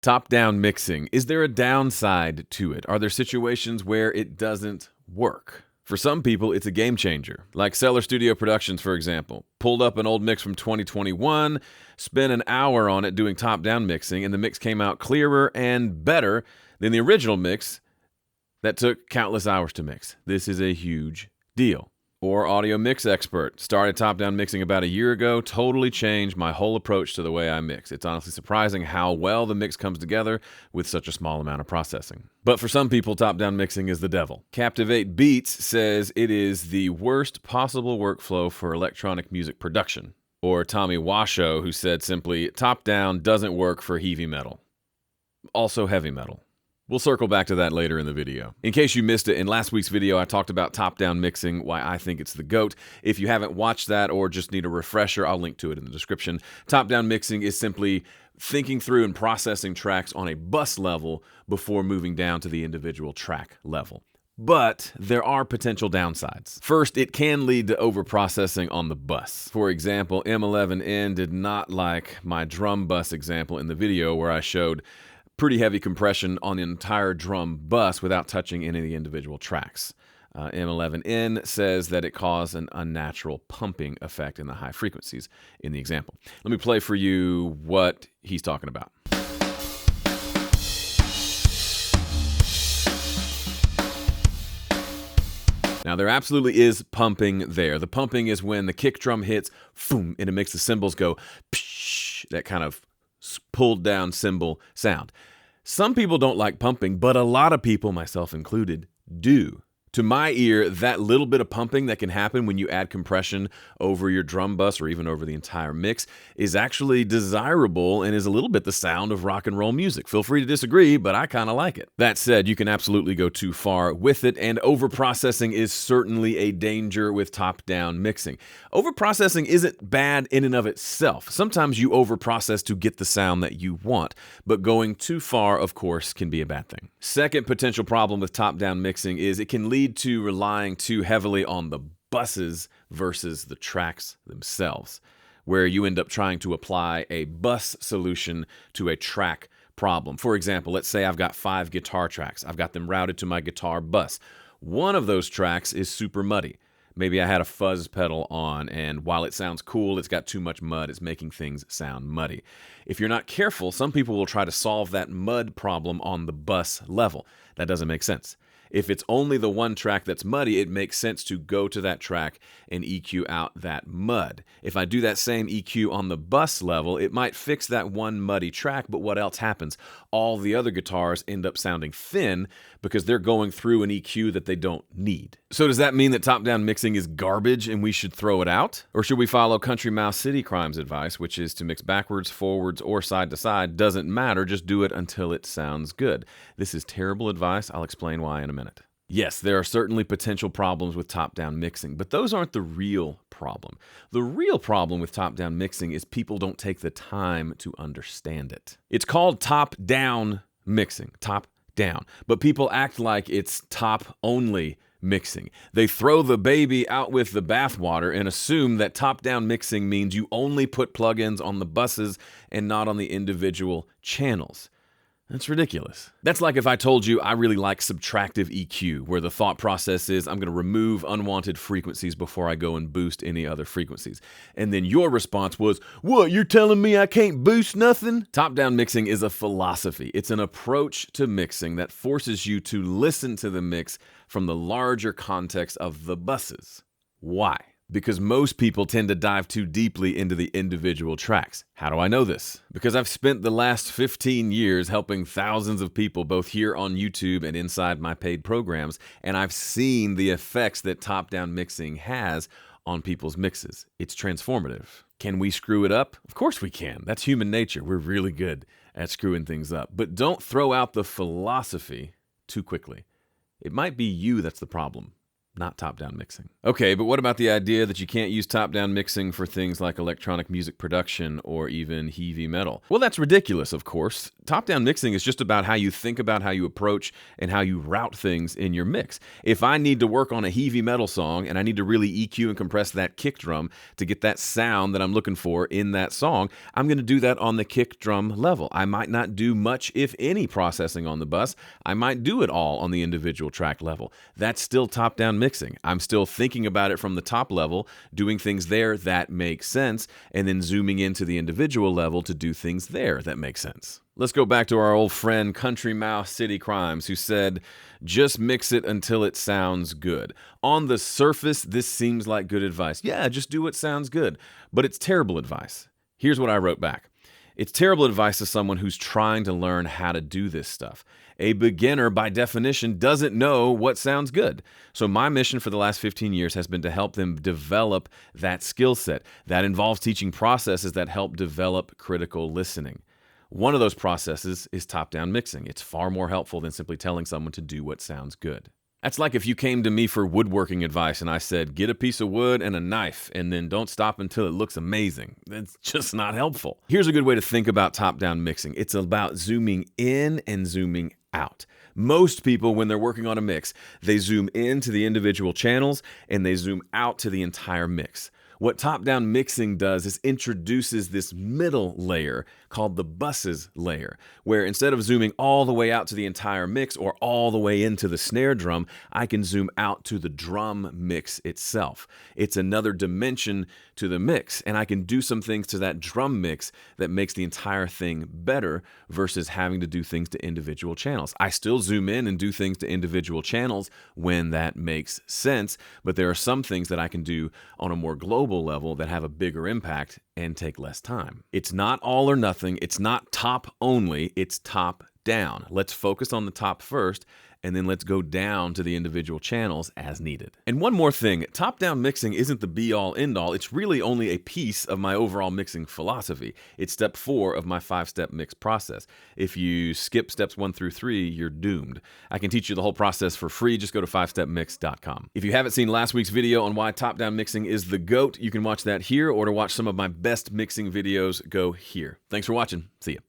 Top-down mixing. Is there a downside to it? Are there situations where it doesn't work? For some people, it's a game changer. Like Cellar Studio Productions, for example. Pulled up an old mix from 2021, spent an hour on it doing top-down mixing, and the mix came out clearer and better than the original mix that took countless hours to mix. This is a huge deal. Or Audio Mix Expert. Started top-down mixing about a year ago, totally changed my whole approach to the way I mix. It's honestly surprising how well the mix comes together with such a small amount of processing. But for some people, top-down mixing is the devil. Captivate Beats says it is the worst possible workflow for electronic music production. Or Tommy Washoe, who said simply, top-down doesn't work for heavy metal. Also heavy metal. We'll circle back to that later in the video. In case you missed it, in last week's video, I talked about top-down mixing, why I think it's the GOAT. If you haven't watched that or just need a refresher, I'll link to it in the description. Top-down mixing is simply thinking through and processing tracks on a bus level before moving down to the individual track level. But there are potential downsides. First, it can lead to overprocessing on the bus. For example, M11N did not like my drum bus example in the video where I showed pretty heavy compression on the entire drum bus without touching any of the individual tracks. M11N says that it caused an unnatural pumping effect in the high frequencies in the example. Let me play for you what he's talking about. Now, there absolutely is pumping there. The pumping is when the kick drum hits, boom, and it makes the cymbals go, psh, that kind of pulled down cymbal sound. Some people don't like pumping, but a lot of people, myself included, do. To my ear, that little bit of pumping that can happen when you add compression over your drum bus or even over the entire mix is actually desirable and is a little bit the sound of rock and roll music. Feel free to disagree, but I kind of like it. That said, you can absolutely go too far with it, and overprocessing is certainly a danger with top-down mixing. Overprocessing isn't bad in and of itself. Sometimes you overprocess to get the sound that you want, but going too far, of course, can be a bad thing. Second potential problem with top-down mixing is it can lead to relying too heavily on the buses versus the tracks themselves, where you end up trying to apply a bus solution to a track problem. For example, let's say I've got 5 guitar tracks. I've got them routed to my guitar bus. One of those tracks is super muddy. Maybe I had a fuzz pedal on, and while it sounds cool, it's got too much mud. It's making things sound muddy. If you're not careful, some people will try to solve that mud problem on the bus level. That doesn't make sense. If it's only the one track that's muddy, it makes sense to go to that track and EQ out that mud. If I do that same EQ on the bus level, it might fix that one muddy track, but what else happens? All the other guitars end up sounding thin because they're going through an EQ that they don't need. So does that mean that top-down mixing is garbage and we should throw it out? Or should we follow Country Mouse City Crime's advice, which is to mix backwards, forwards, or side to side? Doesn't matter, just do it until it sounds good. This is terrible advice. I'll explain why in a minute. Yes, there are certainly potential problems with top-down mixing, but those aren't the real problem. The real problem with top-down mixing is people don't take the time to understand it. It's called top-down mixing, top-down, but people act like it's top-only mixing. They throw the baby out with the bathwater and assume that top-down mixing means you only put plugins on the buses and not on the individual channels. That's ridiculous. That's like if I told you I really like subtractive EQ, where the thought process is I'm going to remove unwanted frequencies before I go and boost any other frequencies. And then your response was, what, you're telling me I can't boost nothing? Top-down mixing is a philosophy. It's an approach to mixing that forces you to listen to the mix from the larger context of the buses. Why? Because most people tend to dive too deeply into the individual tracks. How do I know this? Because I've spent the last 15 years helping thousands of people both here on YouTube and inside my paid programs, and I've seen the effects that top-down mixing has on people's mixes. It's transformative. Can we screw it up? Of course we can. That's human nature. We're really good at screwing things up. But don't throw out the philosophy too quickly. It might be you that's the problem. not top-down mixing. Okay, but what about the idea that you can't use top-down mixing for things like electronic music production or even heavy metal? Well, that's ridiculous, of course. Top-down mixing is just about how you think about how you approach and how you route things in your mix. If I need to work on a heavy metal song and I need to really EQ and compress that kick drum to get that sound that I'm looking for in that song, I'm going to do that on the kick drum level. I might not do much, if any, processing on the bus. I might do it all on the individual track level. That's still top-down mixing. I'm still thinking about it from the top level, doing things there that make sense, and then zooming into the individual level to do things there that make sense. Let's go back to our old friend Country Mouse City Crimes, who said, just mix it until it sounds good. On the surface, this seems like good advice. Yeah, just do what sounds good. But it's terrible advice. Here's what I wrote back. It's terrible advice to someone who's trying to learn how to do this stuff. A beginner, by definition, doesn't know what sounds good. So my mission for the last 15 years has been to help them develop that skill set. That involves teaching processes that help develop critical listening. One of those processes is top-down mixing. It's far more helpful than simply telling someone to do what sounds good. That's like if you came to me for woodworking advice and I said, get a piece of wood and a knife and then don't stop until it looks amazing. That's just not helpful. Here's a good way to think about top-down mixing. It's about zooming in and zooming out. Most people, when they're working on a mix, they zoom into the individual channels and they zoom out to the entire mix. What top-down mixing does is introduces this middle layer called the buses layer, where instead of zooming all the way out to the entire mix or all the way into the snare drum, I can zoom out to the drum mix itself. It's another dimension to the mix, and I can do some things to that drum mix that makes the entire thing better versus having to do things to individual channels. I still zoom in and do things to individual channels when that makes sense, but there are some things that I can do on a more global level that have a bigger impact and take less time. It's not all or nothing. It's not top only. It's top down. Let's focus on the top first, and then let's go down to the individual channels as needed. And one more thing, top-down mixing isn't the be-all, end-all. It's really only a piece of my overall mixing philosophy. It's step 4 of my 5-step mix process. If you skip steps 1 through 3, you're doomed. I can teach you the whole process for free. Just go to 5stepmix.com. If you haven't seen last week's video on why top-down mixing is the GOAT, you can watch that here, or to watch some of my best mixing videos, go here. Thanks for watching. See ya.